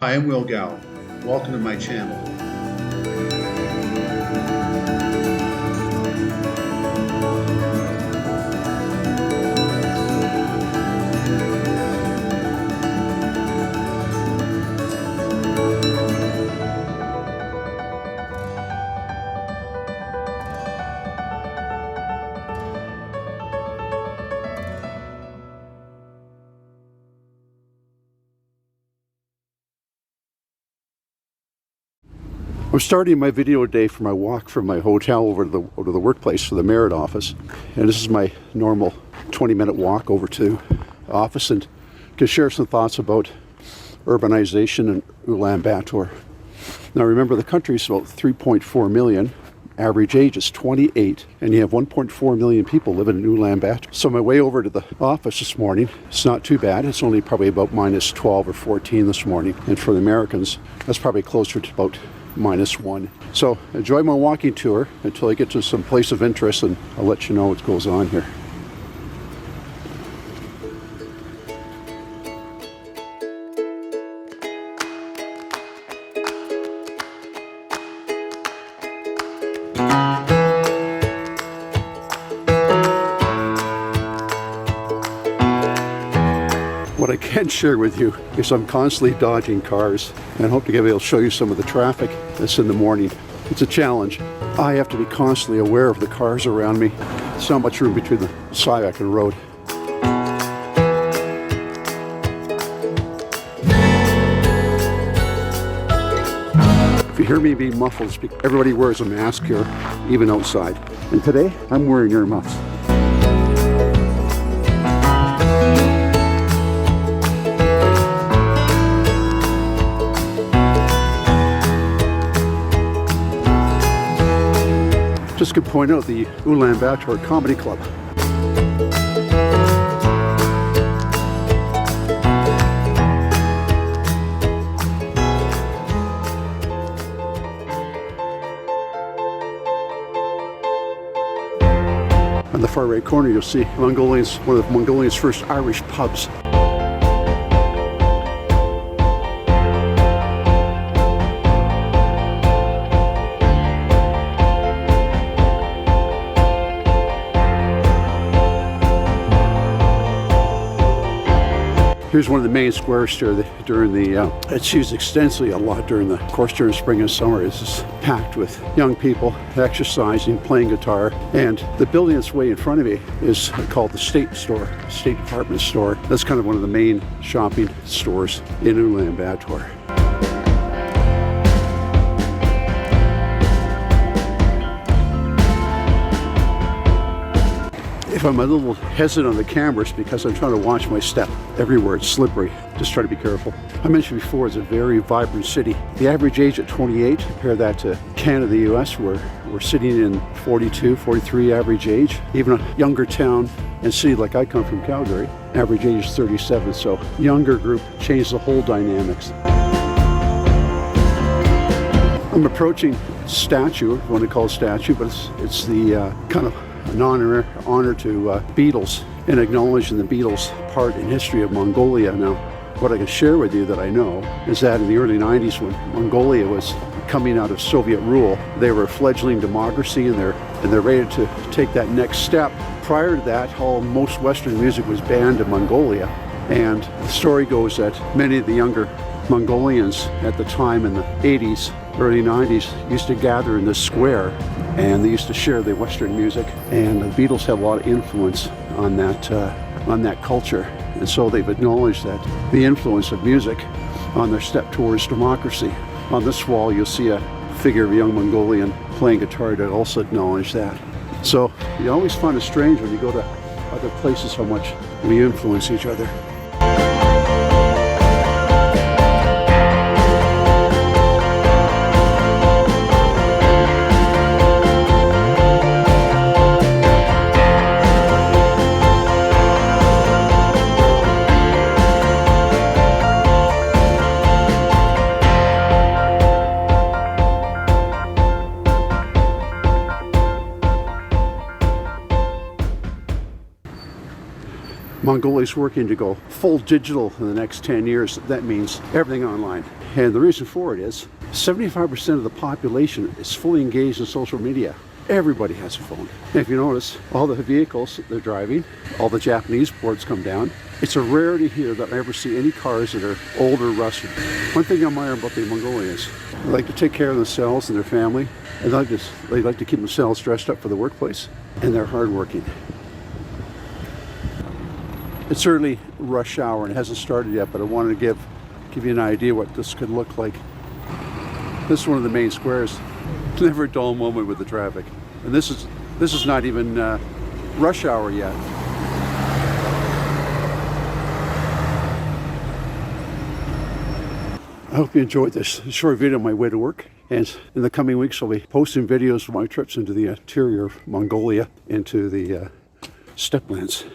Hi, I'm Will Gow. Welcome to my channel. I'm starting my video today for my walk from my hotel over to the workplace for the merit office, and this is my normal 20-minute walk over to the office, and can share some thoughts about urbanization in Ulaanbaatar. Now remember, the country is about 3.4 million. Average age is 28, and you have 1.4 million people living in Ulaanbaatar. So my way over to the office this morning, it's not too bad. It's only probably about minus 12 or 14 this morning, and for the Americans, that's probably closer to about -1. So enjoy my walking tour until I get to some place of interest, and I'll let you know what goes on here. What I can share with you is I'm constantly dodging cars, and I hope to be able to show you some of the traffic that's in the morning. It's a challenge. I have to be constantly aware of the cars around me. There's not much room between the sidewalk and the road. If you hear me being muffled, it's because everybody wears a mask here, even outside. And today, I'm wearing earmuffs. Just could point out the Ulanbattor Comedy Club. On the far right corner, you'll see one of Mongolia's first Irish pubs. Here's one of the main squares here during it's used extensively a lot during the spring and summer. It's just packed with young people exercising, playing guitar, and the building that's way in front of me is called the State Department Store. That's kind of one of the main shopping stores in Ulaanbaatar. If I'm a little hesitant on the camera, it's because I'm trying to watch my step. Everywhere it's slippery. Just try to be careful. I mentioned before, it's a very vibrant city. The average age at 28, compare that to Canada, the US, where we're sitting in 42, 43 average age. Even a younger town and city like I come from, Calgary, average age is 37. So younger group changed the whole dynamics. I'm approaching a statue, if you want to call it a statue, but it's the kind of an honor to Beatles, and acknowledging the Beatles' part in history of Mongolia. Now, what I can share with you that I know is that in the early 90s, when Mongolia was coming out of Soviet rule, they were a fledgling democracy, and they're ready to take that next step. Prior to that, most Western music was banned in Mongolia, and the story goes that many of the younger Mongolians at the time in the 80s, early 90s, used to gather in this square, and they used to share their Western music, and the Beatles had a lot of influence on that culture, and so they've acknowledged that the influence of music on their step towards democracy. On this wall, you'll see a figure of a young Mongolian playing guitar to also acknowledge that. So you always find it strange when you go to other places how much we influence each other. Mongolia's working to go full digital in the next 10 years. That means everything online. And the reason for it is 75% of the population is fully engaged in social media. Everybody has a phone. And if you notice, all the vehicles they're driving, all the Japanese boards come down. It's a rarity here that I ever see any cars that are old or rusted. One thing I admire about the Mongolians, they like to take care of themselves and their family. They like to keep themselves dressed up for the workplace, and they're hardworking. It's early rush hour and it hasn't started yet, but I wanted to give you an idea what this could look like. This is one of the main squares. Never a dull moment with the traffic, and this is not even rush hour yet. I hope you enjoyed this short video on my way to work, and in the coming weeks I'll be posting videos of my trips into the interior of Mongolia, into the steppes.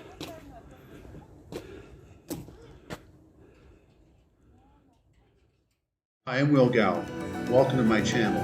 Hi, I'm Will Gow. Welcome to my channel.